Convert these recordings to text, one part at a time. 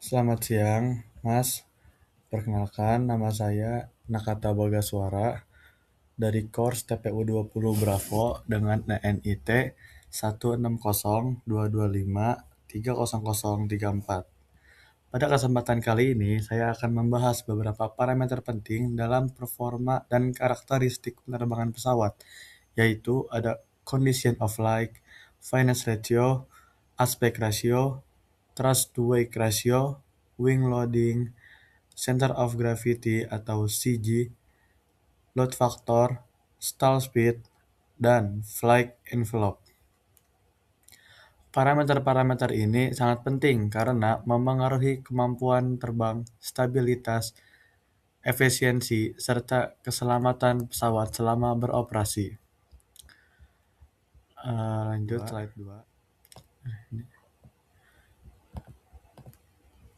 Selamat siang, Mas. Perkenalkan, nama saya Nakata Bagaswara dari Kors TPU 20 Bravo dengan NIT 16022530034. Pada kesempatan kali ini, saya akan membahas beberapa parameter penting dalam performa dan karakteristik penerbangan pesawat, yaitu ada condition of flight, finesse ratio, aspect ratio, thrust to wake ratio, wing loading, center of gravity atau CG, load factor, stall speed, dan flight envelope. Parameter-parameter ini sangat penting karena memengaruhi kemampuan terbang, stabilitas, efisiensi, serta keselamatan pesawat selama beroperasi. Lanjut slide 2.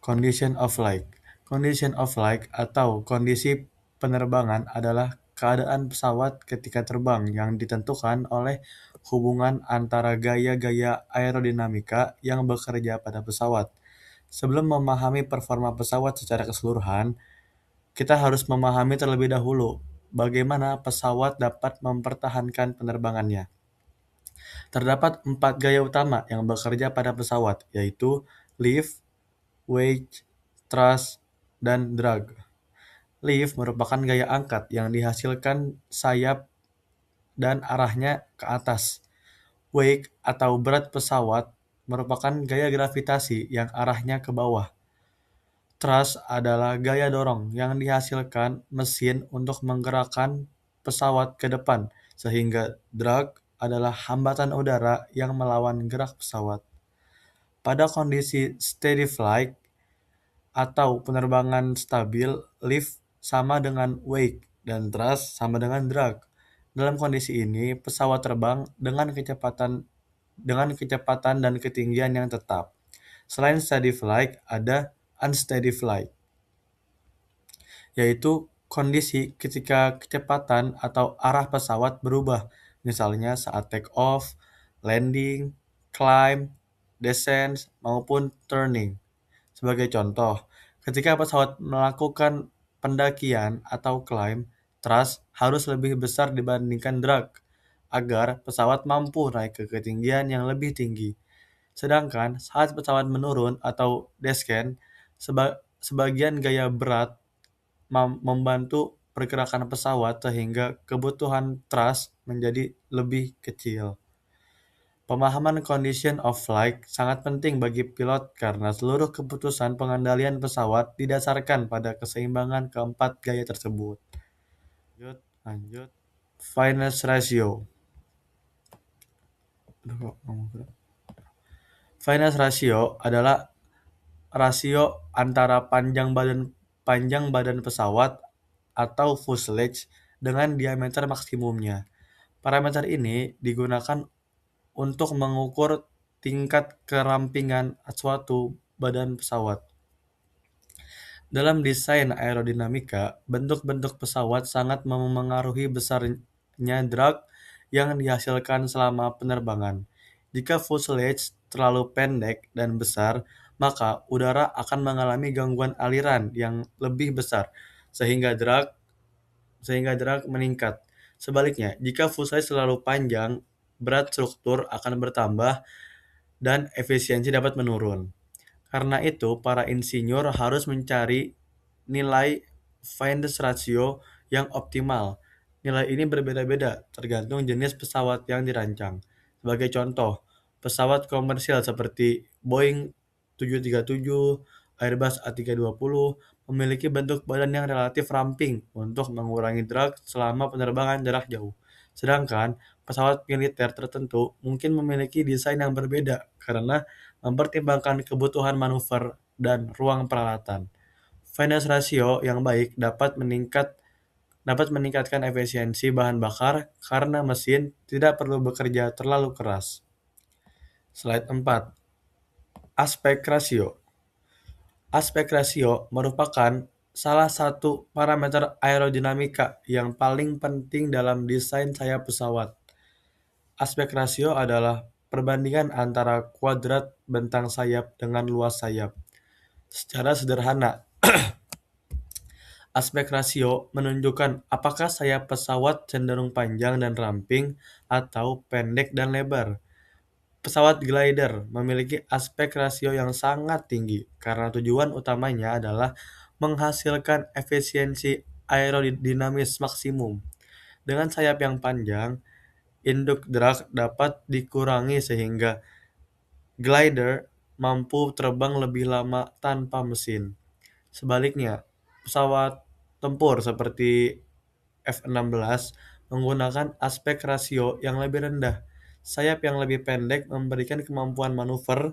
Condition of flight. Condition of flight atau kondisi penerbangan adalah keadaan pesawat ketika terbang yang ditentukan oleh hubungan antara gaya-gaya aerodinamika yang bekerja pada pesawat. Sebelum memahami performa pesawat secara keseluruhan, kita harus memahami terlebih dahulu bagaimana pesawat dapat mempertahankan penerbangannya. Terdapat 4 gaya utama yang bekerja pada pesawat, yaitu lift, wake, thrust, dan drag. Lift merupakan gaya angkat yang dihasilkan sayap dan arahnya ke atas. Wake atau berat pesawat merupakan gaya gravitasi yang arahnya ke bawah. Thrust adalah gaya dorong yang dihasilkan mesin untuk menggerakkan pesawat ke depan, sehingga drag adalah hambatan udara yang melawan gerak pesawat. Pada kondisi steady flight atau penerbangan stabil, lift sama dengan wake dan thrust sama dengan drag. Dalam kondisi ini, pesawat terbang dengan kecepatan dan ketinggian yang tetap. Selain steady flight, ada unsteady flight, yaitu kondisi ketika kecepatan atau arah pesawat berubah, misalnya saat take off, landing, climb, descent, maupun turning. Sebagai contoh, ketika pesawat melakukan pendakian atau climb, thrust harus lebih besar dibandingkan drag agar pesawat mampu naik ke ketinggian yang lebih tinggi. Sedangkan saat pesawat menurun atau descent, sebagian gaya berat membantu pergerakan pesawat sehingga kebutuhan thrust menjadi lebih kecil. Pemahaman condition of flight sangat penting bagi pilot karena seluruh keputusan pengendalian pesawat didasarkan pada keseimbangan keempat gaya tersebut. Lanjut. Finesse ratio. Finesse ratio adalah rasio antara panjang badan pesawat atau fuselage dengan diameter maksimumnya. Parameter ini digunakan untuk mengukur tingkat kerampingan suatu badan pesawat. Dalam desain aerodinamika, bentuk-bentuk pesawat sangat memengaruhi besarnya drag yang dihasilkan selama penerbangan. Jika fuselage terlalu pendek dan besar, maka udara akan mengalami gangguan aliran yang lebih besar, sehingga drag meningkat. Sebaliknya, jika fuselage terlalu panjang, berat struktur akan bertambah dan efisiensi dapat menurun. Karena itu, para insinyur harus mencari nilai finesse ratio yang optimal. Nilai ini berbeda-beda tergantung jenis pesawat yang dirancang. Sebagai contoh, pesawat komersial seperti Boeing 737, Airbus A320 memiliki bentuk badan yang relatif ramping untuk mengurangi drag selama penerbangan jarak jauh. Sedangkan pesawat militer tertentu mungkin memiliki desain yang berbeda karena mempertimbangkan kebutuhan manuver dan ruang peralatan. Finesse ratio yang baik dapat meningkatkan efisiensi bahan bakar karena mesin tidak perlu bekerja terlalu keras. Slide 4. Aspek ratio. Aspek ratio merupakan salah satu parameter aerodinamika yang paling penting dalam desain sayap pesawat. Aspek rasio adalah perbandingan antara kuadrat bentang sayap dengan luas sayap. Secara sederhana, aspek rasio menunjukkan apakah sayap pesawat cenderung panjang dan ramping atau pendek dan lebar. Pesawat glider memiliki aspek rasio yang sangat tinggi karena tujuan utamanya adalah menghasilkan efisiensi aerodinamis maksimum. Dengan sayap yang panjang, induk drag dapat dikurangi sehingga glider mampu terbang lebih lama tanpa mesin. Sebaliknya, pesawat tempur seperti F-16 menggunakan aspek rasio yang lebih rendah. Sayap yang lebih pendek memberikan kemampuan manuver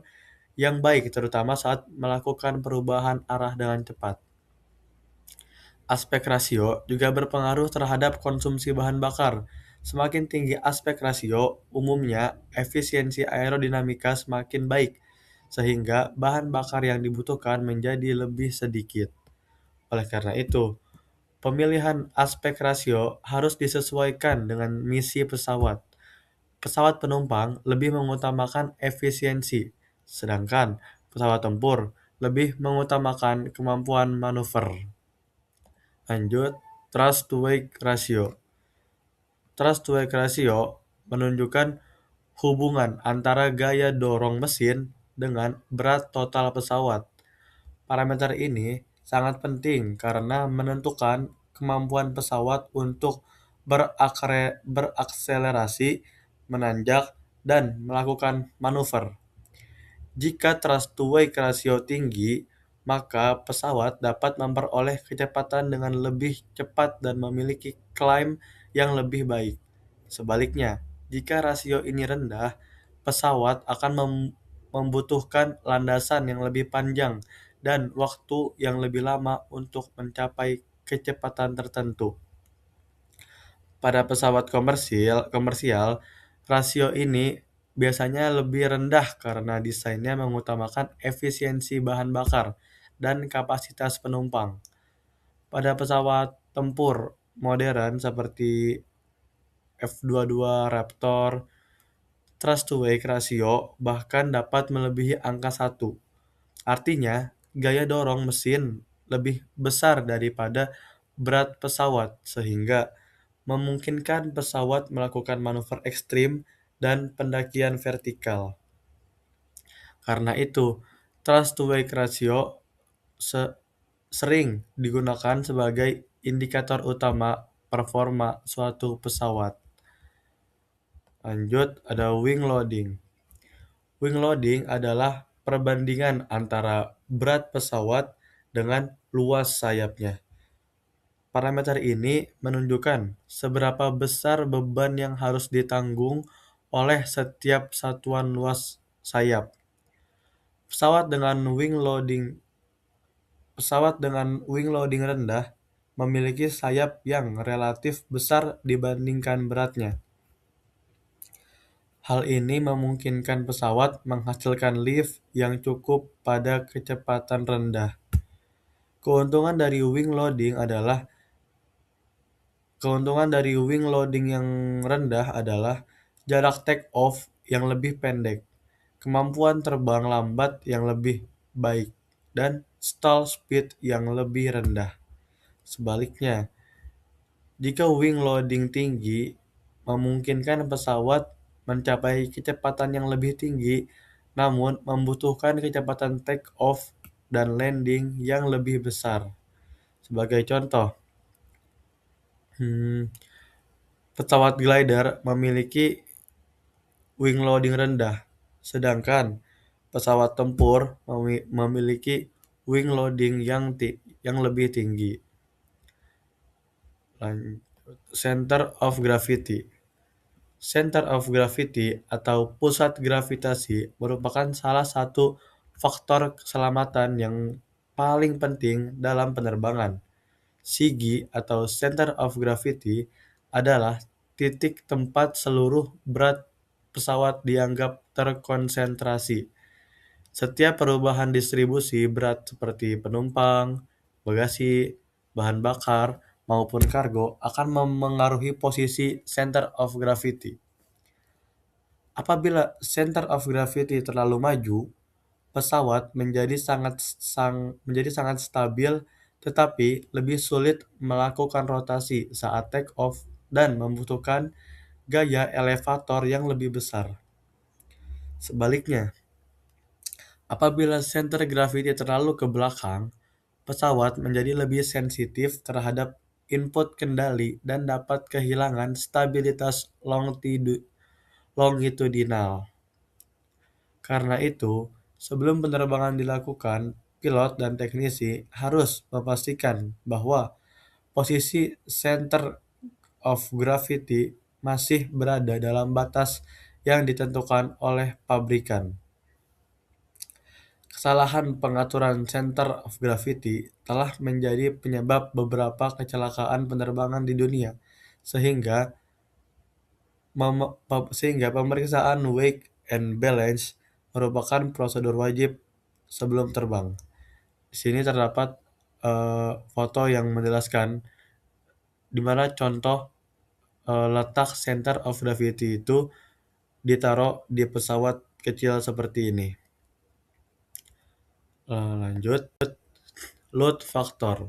yang baik terutama saat melakukan perubahan arah dengan cepat. Aspek rasio juga berpengaruh terhadap konsumsi bahan bakar. Semakin tinggi aspek rasio, umumnya efisiensi aerodinamika semakin baik, sehingga bahan bakar yang dibutuhkan menjadi lebih sedikit. Oleh karena itu, pemilihan aspek rasio harus disesuaikan dengan misi pesawat. Pesawat penumpang lebih mengutamakan efisiensi, sedangkan pesawat tempur lebih mengutamakan kemampuan manuver. Lanjut, thrust to wake ratio. Thrust to wake ratio menunjukkan hubungan antara gaya dorong mesin dengan berat total pesawat. Parameter ini sangat penting karena menentukan kemampuan pesawat untuk berakselerasi, menanjak, dan melakukan manuver. Jika thrust to wake ratio tinggi, maka pesawat dapat memperoleh kecepatan dengan lebih cepat dan memiliki climb yang lebih baik. Sebaliknya, jika rasio ini rendah, pesawat akan membutuhkan landasan yang lebih panjang dan waktu yang lebih lama untuk mencapai kecepatan tertentu. Pada pesawat komersial, rasio ini biasanya lebih rendah karena desainnya mengutamakan efisiensi bahan bakar dan kapasitas penumpang. Pada pesawat tempur modern seperti F-22 Raptor, thrust to wake ratio bahkan dapat melebihi angka 1. Artinya, gaya dorong mesin lebih besar daripada berat pesawat sehingga memungkinkan pesawat melakukan manuver ekstrim dan pendakian vertikal. Karena itu, thrust to wake ratio sering digunakan sebagai indikator utama performa suatu pesawat. Lanjut, ada wing loading. Wing loading adalah perbandingan antara berat pesawat dengan luas sayapnya. Parameter ini menunjukkan seberapa besar beban yang harus ditanggung oleh setiap satuan luas sayap. Pesawat dengan wing loading rendah memiliki sayap yang relatif besar dibandingkan beratnya. Hal ini memungkinkan pesawat menghasilkan lift yang cukup pada kecepatan rendah. Keuntungan dari wing loading yang rendah adalah jarak take off yang lebih pendek, kemampuan terbang lambat yang lebih baik, dan stall speed yang lebih rendah. Sebaliknya, jika wing loading tinggi, memungkinkan pesawat mencapai kecepatan yang lebih tinggi, namun membutuhkan kecepatan take off dan landing yang lebih besar. Sebagai contoh, pesawat glider memiliki wing loading rendah, sedangkan pesawat tempur memiliki wing loading yang lebih tinggi. Center of gravity. Center of gravity atau pusat gravitasi merupakan salah satu faktor keselamatan yang paling penting dalam penerbangan. CG atau Center of Gravity adalah titik tempat seluruh berat pesawat dianggap terkonsentrasi. Setiap perubahan distribusi berat seperti penumpang, bagasi, bahan bakar, maupun kargo akan memengaruhi posisi center of gravity. Apabila center of gravity terlalu maju, pesawat menjadi sangat stabil tetapi lebih sulit melakukan rotasi saat take off dan membutuhkan gaya elevator yang lebih besar. Sebaliknya, apabila center gravity terlalu ke belakang, pesawat menjadi lebih sensitif terhadap input kendali dan dapat kehilangan stabilitas longitudinal. Karena itu, sebelum penerbangan dilakukan, pilot dan teknisi harus memastikan bahwa posisi center of gravity masih berada dalam batas yang ditentukan oleh pabrikan. Kesalahan pengaturan center of gravity telah menjadi penyebab beberapa kecelakaan penerbangan di dunia, sehingga pemeriksaan weight and balance merupakan prosedur wajib sebelum terbang. Di sini terdapat foto yang menjelaskan di mana contoh letak center of gravity itu ditaruh di pesawat kecil seperti ini. Lanjut, load factor.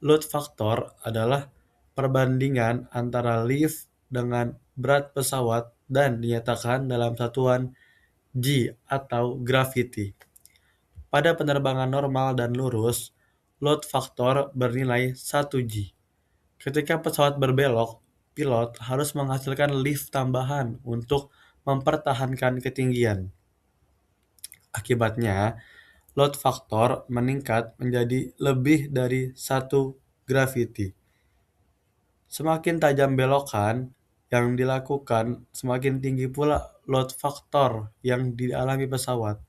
Load factor adalah perbandingan antara lift dengan berat pesawat dan dinyatakan dalam satuan G atau gravity. Pada penerbangan normal dan lurus, load factor bernilai 1 G. Ketika pesawat berbelok, pilot harus menghasilkan lift tambahan untuk mempertahankan ketinggian. Akibatnya, load factor meningkat menjadi lebih dari 1 gravity. Semakin tajam belokan yang dilakukan, semakin tinggi pula load factor yang dialami pesawat.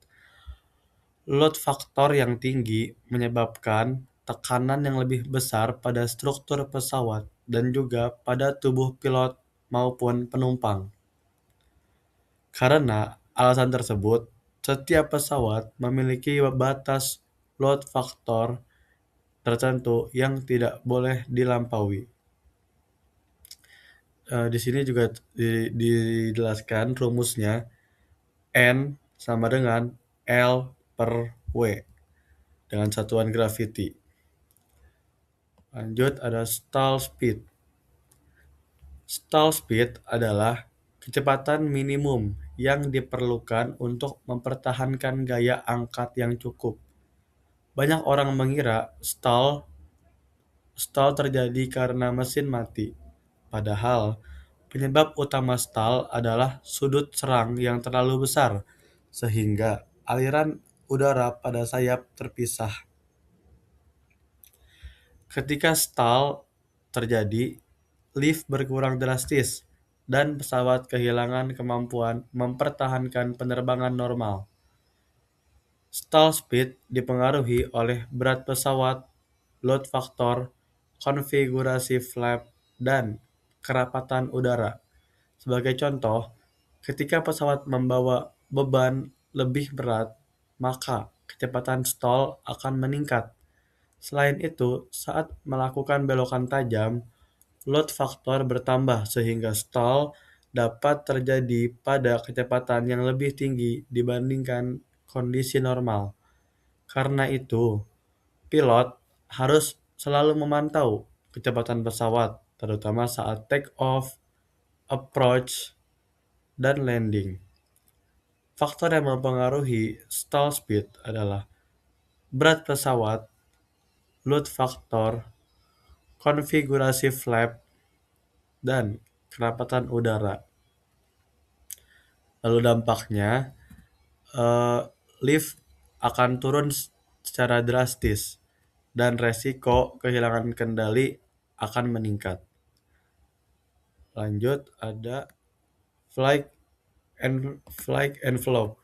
Load factor yang tinggi menyebabkan tekanan yang lebih besar pada struktur pesawat dan juga pada tubuh pilot maupun penumpang. Karena alasan tersebut, setiap pesawat memiliki batas load factor tertentu yang tidak boleh dilampaui. Di sini juga dijelaskan rumusnya N sama dengan L per W dengan satuan gravity. Lanjut ada stall speed. Stall speed adalah kecepatan minimum yang diperlukan untuk mempertahankan gaya angkat yang cukup. Banyak orang mengira stall terjadi karena mesin mati. Padahal, penyebab utama stall adalah sudut serang yang terlalu besar, sehingga aliran udara pada sayap terpisah. Ketika stall terjadi, lift berkurang drastis, dan pesawat kehilangan kemampuan mempertahankan penerbangan normal. Stall speed dipengaruhi oleh berat pesawat, load factor, konfigurasi flap, dan kerapatan udara. Sebagai contoh, ketika pesawat membawa beban lebih berat, maka kecepatan stall akan meningkat. Selain itu, saat melakukan belokan tajam, load factor bertambah sehingga stall dapat terjadi pada kecepatan yang lebih tinggi dibandingkan kondisi normal. Karena itu, pilot harus selalu memantau kecepatan pesawat, terutama saat take off, approach, dan landing. Faktor yang mempengaruhi stall speed adalah berat pesawat, load factor, konfigurasi flap, dan kerapatan udara. Lalu dampaknya, lift akan turun secara drastis dan resiko kehilangan kendali akan meningkat. Lanjut ada flight envelope.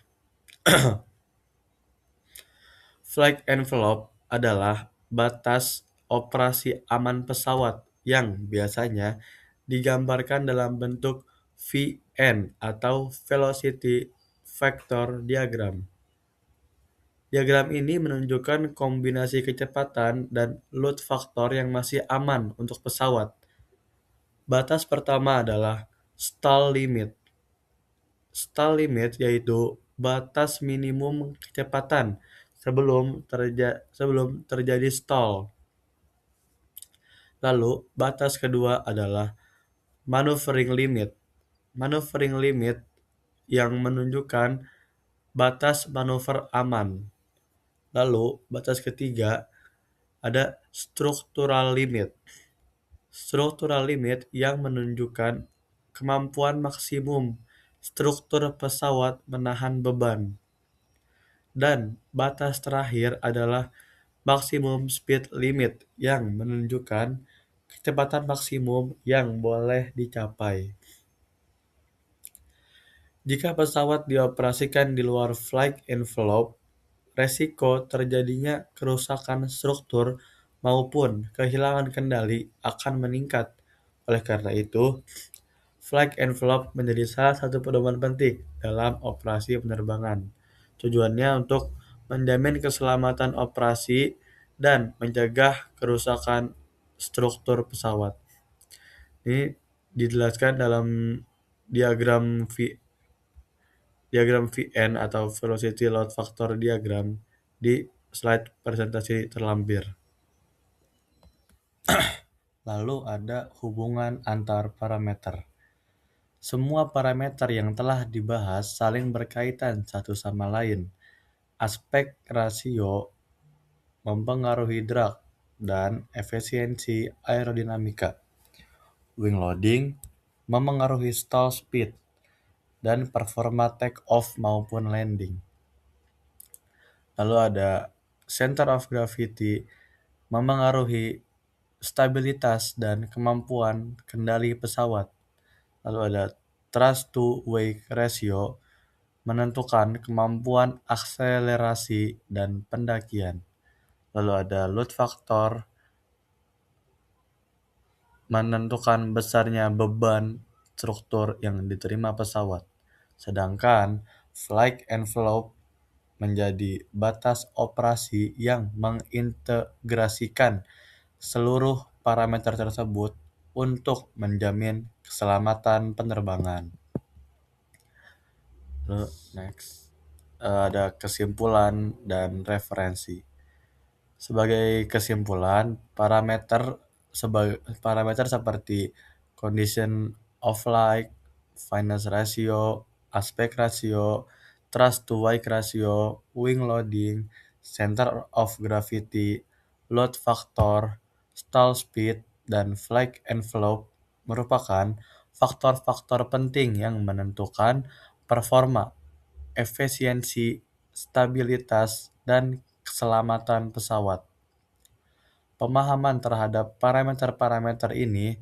Flight envelope adalah batas operasi aman pesawat yang biasanya digambarkan dalam bentuk VN atau Velocity Vector Diagram. Diagram ini menunjukkan kombinasi kecepatan dan load factor yang masih aman untuk pesawat. Batas pertama adalah stall limit. Stall limit yaitu batas minimum kecepatan sebelum terjadi stall. Lalu, batas kedua adalah maneuvering limit. Maneuvering limit yang menunjukkan batas manuver aman. Lalu, batas ketiga ada structural limit. Structural limit yang menunjukkan kemampuan maksimum struktur pesawat menahan beban. Dan batas terakhir adalah maximum speed limit yang menunjukkan kecepatan maksimum yang boleh dicapai. Jika pesawat dioperasikan di luar flight envelope, resiko terjadinya kerusakan struktur maupun kehilangan kendali akan meningkat. Oleh karena itu, flight envelope menjadi salah satu pedoman penting dalam operasi penerbangan. Tujuannya untuk menjamin keselamatan operasi dan mencegah kerusakan struktur pesawat. Ini dijelaskan dalam diagram VN atau Velocity Load Factor Diagram di slide presentasi terlampir. Lalu ada hubungan antar parameter. Semua parameter yang telah dibahas saling berkaitan satu sama lain. Aspek rasio mempengaruhi drag dan efisiensi aerodinamika. Wing loading memengaruhi stall speed dan performa take off maupun landing. Lalu ada center of gravity memengaruhi stabilitas dan kemampuan kendali pesawat. Lalu ada thrust to wake ratio menentukan kemampuan akselerasi dan pendakian. Lalu ada load factor menentukan besarnya beban struktur yang diterima pesawat. Sedangkan flight envelope menjadi batas operasi yang mengintegrasikan seluruh parameter tersebut untuk menjamin keselamatan penerbangan. Lalu next, ada kesimpulan dan referensi. Sebagai kesimpulan, parameter seperti condition of flight, finesse ratio, aspect ratio, thrust to wake ratio, wing loading, center of gravity, load factor, stall speed, dan flight envelope merupakan faktor-faktor penting yang menentukan performa, efisiensi, stabilitas, dan keselamatan pesawat. Pemahaman terhadap parameter-parameter ini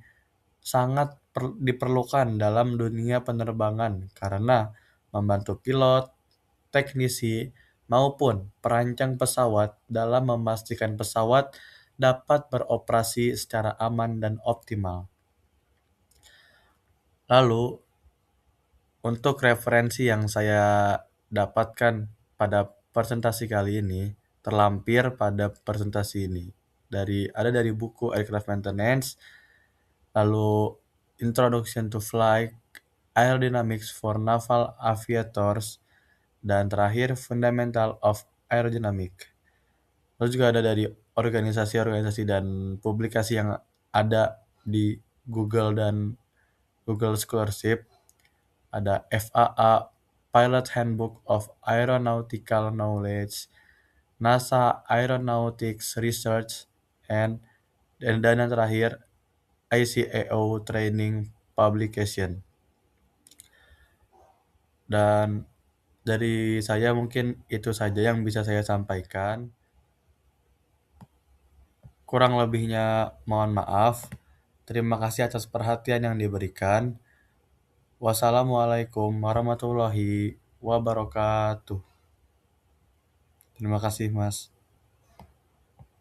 sangat diperlukan dalam dunia penerbangan karena membantu pilot, teknisi, maupun perancang pesawat dalam memastikan pesawat dapat beroperasi secara aman dan optimal. Lalu, untuk referensi yang saya dapatkan pada presentasi kali ini, terlampir pada presentasi ini. Ada dari buku Aircraft Maintenance, lalu Introduction to Flight, Aerodynamics for Naval Aviators, dan terakhir Fundamental of Aerodynamics. Lalu juga ada dari organisasi-organisasi dan publikasi yang ada di Google dan Google Scholarship. Ada FAA, Pilot Handbook of Aeronautical Knowledge, NASA Aeronautics Research, dan yang terakhir ICAO Training Publication. Dan dari saya mungkin itu saja yang bisa saya sampaikan. Kurang lebihnya mohon maaf. Terima kasih atas perhatian yang diberikan. Wassalamualaikum warahmatullahi wabarakatuh. Terima kasih, Mas.